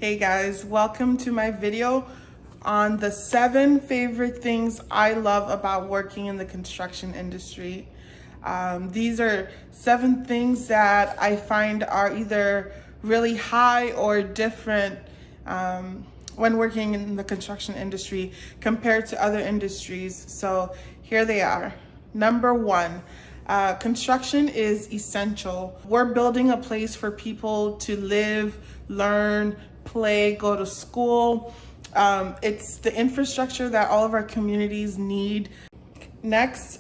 Hey guys, welcome to my video on the 7 favorite things I love about working in the construction industry. These are 7 things that I find are either really high or different when working in the construction industry compared to other industries. So here they are. Number 1. Construction is essential. We're building a place for people to live, learn, play, go to school. It's the infrastructure that all of our communities need. Next,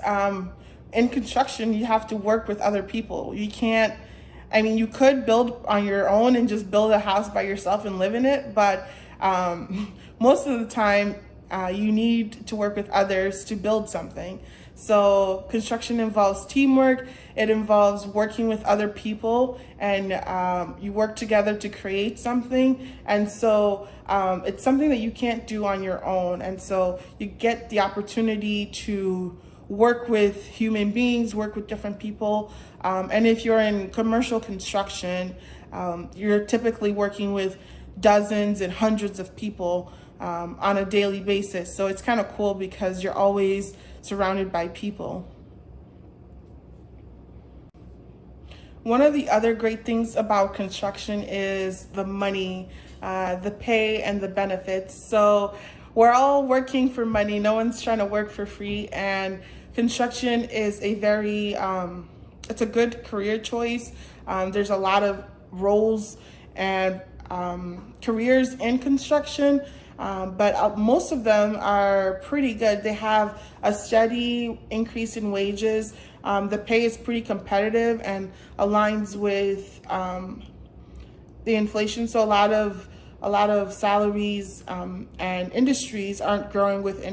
in construction, you have to work with other people. You can't, you could build on your own and just build a house by yourself and live in it, but most of the time, you need to work with others to build something. So construction involves teamwork. It involves working with other people, and you work together to create something. And so it's something that you can't do on your own. And so you get the opportunity to work with human beings, work with different people. And if you're in commercial construction, you're typically working with dozens and hundreds of people on a daily basis. So it's kind of cool because you're always surrounded by people. One of the other great things about construction is the money, the pay, and the benefits. So we're all working for money. No one's trying to work for free. And construction is a very, it's a good career choice. There's a lot of roles and careers in construction. But most of them are pretty good. They have a steady increase in wages. The pay is pretty competitive and aligns with the inflation. So a lot of salaries and industries aren't growing with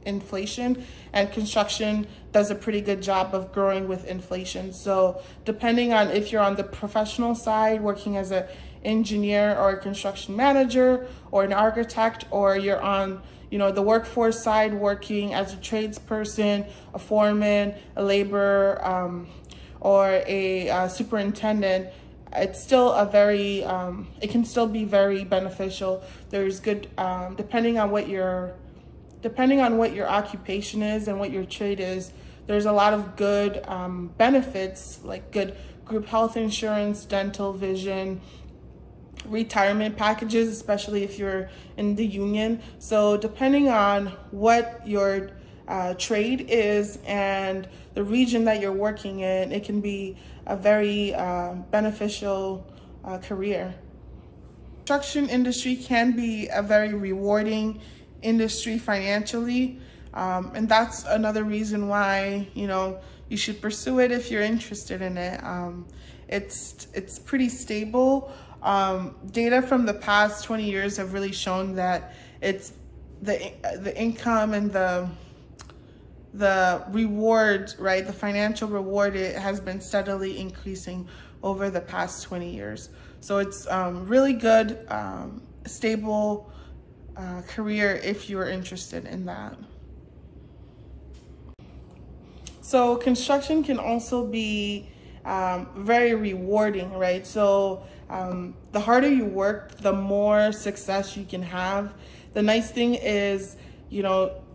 inflation, and construction does a pretty good job of growing with inflation. So depending on if you're on the professional side, working as an engineer or a construction manager or an architect, or you're on the workforce side working as a tradesperson, a foreman, a laborer, or a superintendent, it's still a very it can still be very beneficial. There's good depending on what your occupation is and what your trade is. There's a lot of good benefits, like good group health insurance, dental, vision, retirement packages, especially if you're in the union. So depending on what your trade is and the region that you're working in, it can be a very beneficial career. Construction industry can be a very rewarding industry financially, and that's another reason why you should pursue it if you're interested in it. It's pretty stable. Data from the past 20 years have really shown that it's the income and the reward, right? The financial reward, it has been steadily increasing over the past 20 years. So it's really good, stable career if you're interested in that. So construction can also be very rewarding, right? So the harder you work, the more success you can have. The nice thing is,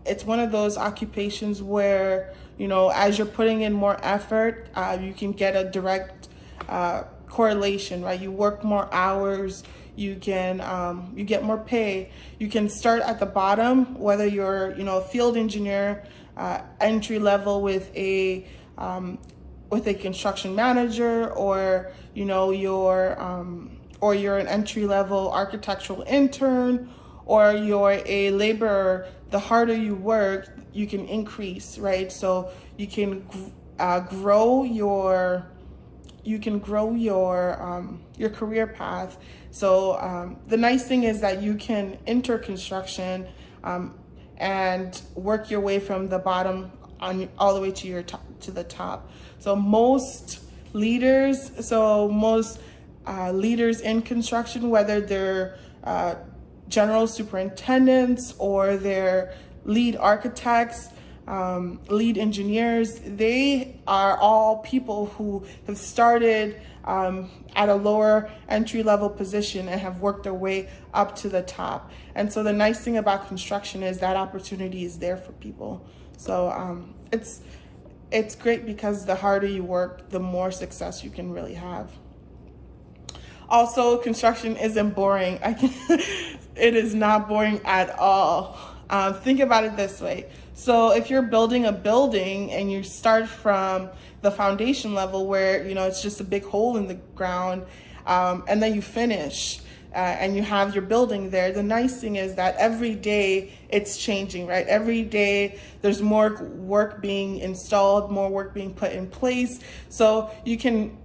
it's one of those occupations where, as you're putting in more effort, you can get a direct correlation, right? You work more hours, you get more pay. You can start at the bottom, whether you're, a field engineer, entry level with a construction manager, or you're an entry level architectural intern, or you're a laborer. The harder you work, you can increase, right? So you can grow your career path. So the nice thing is that you can enter construction and work your way from the bottom all the way to the top. So most leaders in construction, whether they're general superintendents or they're lead architects, lead engineers. They are all people who have started at a lower entry level position and have worked their way up to the top. And so the nice thing about construction is that opportunity is there for people. So it's great because the harder you work, the more success you can really have. Also, construction isn't boring. It is not boring at all. Think about it this way. So if you're building a building and you start from the foundation level where, it's just a big hole in the ground, and then you finish, and you have your building there, the nice thing is that every day it's changing, right? Every day there's more work being installed, more work being put in place. So you can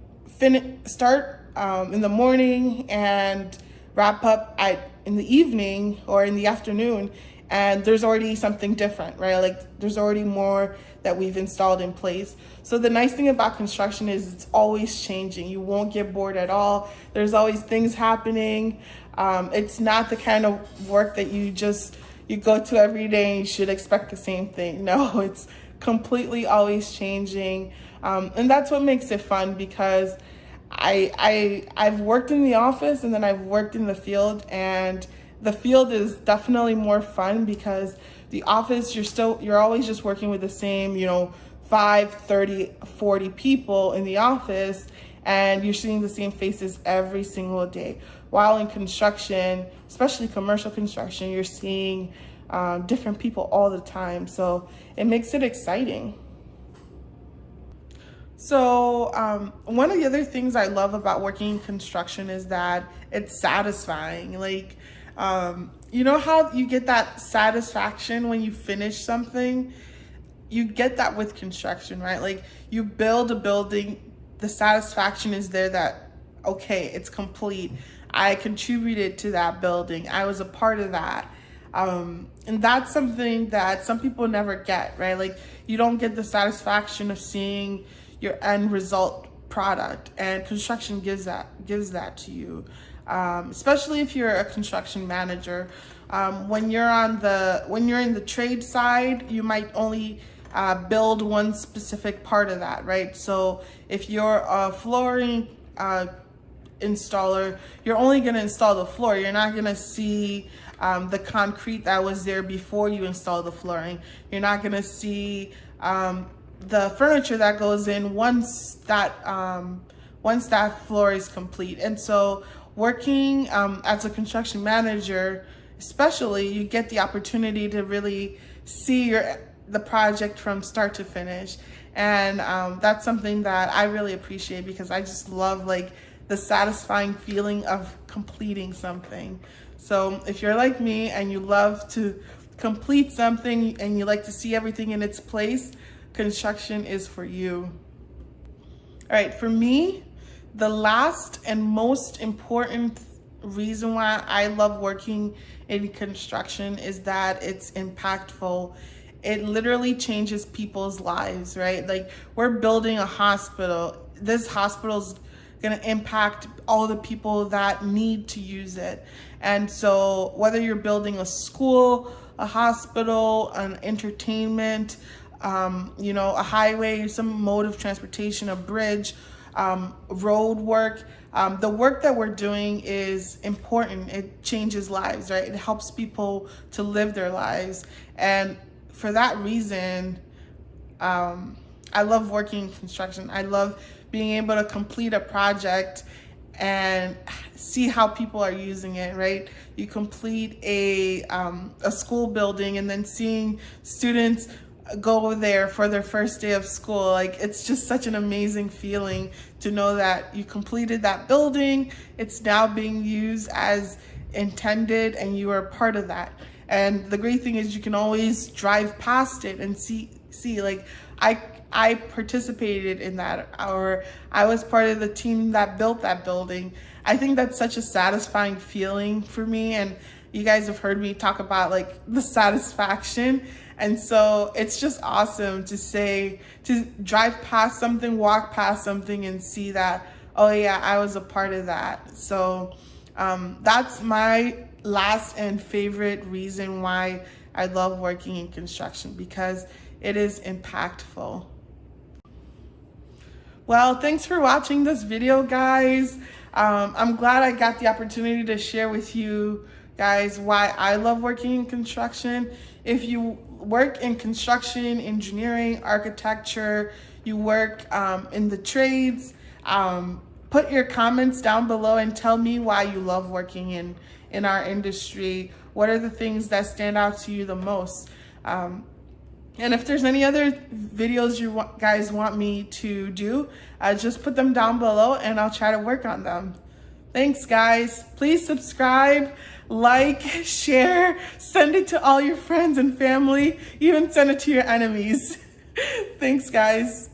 start in the morning and wrap up in the evening or in the afternoon, and there's already something different, right? Like there's already more that we've installed in place. So the nice thing about construction is it's always changing. You won't get bored at all. There's always things happening. It's not the kind of work that you go to every day and you should expect the same thing. No, it's completely always changing. And that's what makes it fun, because I've worked in the office and then I've worked in the field, and the field is definitely more fun because the office, you're always just working with the same, 5, 30, 40 people in the office, and you're seeing the same faces every single day. While in construction, especially commercial construction, you're seeing different people all the time. So it makes it exciting. So one of the other things I love about working in construction is that it's satisfying. Like, you know how you get that satisfaction when you finish something? You get that with construction, right? Like you build a building, the satisfaction is there that, okay, it's complete. I contributed to that building. I was a part of that. And that's something that some people never get, right? Like you don't get the satisfaction of seeing your end result product, and construction gives that to you. Especially if you're a construction manager. When you're in the trade side, you might only build one specific part of that, right? So if you're a flooring installer, you're only going to install the floor. You're not going to see the concrete that was there before you install the flooring. You're not going to see the furniture that goes in once that floor is complete. And so working as a construction manager, especially, you get the opportunity to really see the project from start to finish. And that's something that I really appreciate, because I just love like the satisfying feeling of completing something. So if you're like me and you love to complete something and you like to see everything in its place, construction is for you. All right, for me, the last and most important reason why I love working in construction is that it's impactful. It literally changes people's lives, right? Like we're building a hospital. This hospital's gonna impact all the people that need to use it. And so whether you're building a school, a hospital, an entertainment, a highway, some mode of transportation, a bridge, road work, the work that we're doing is important. It changes lives, right? It helps people to live their lives. And for that reason, I love working in construction. I love being able to complete a project and see how people are using it, right? You complete a school building and then seeing students go there for their first day of school. Like it's just such an amazing feeling to know that you completed that building. It's now being used as intended and you are part of that. And the great thing is you can always drive past it and see like I participated in that, or I was part of the team that built that building. I think that's such a satisfying feeling for me, and you guys have heard me talk about like the satisfaction. And so it's just awesome to drive past something, walk past something and see that, oh yeah, I was a part of that. So that's my last and favorite reason why I love working in construction, because it is impactful. Well, thanks for watching this video, guys. I'm glad I got the opportunity to share with you guys why I love working in construction. If you work in construction, engineering, architecture, you work in the trades, put your comments down below and tell me why you love working in our industry. What are the things that stand out to you the most? And if there's any other videos you guys want me to do, just put them down below and I'll try to work on them. Thanks, guys. Please subscribe, like, share, send it to all your friends and family, even send it to your enemies. Thanks, guys.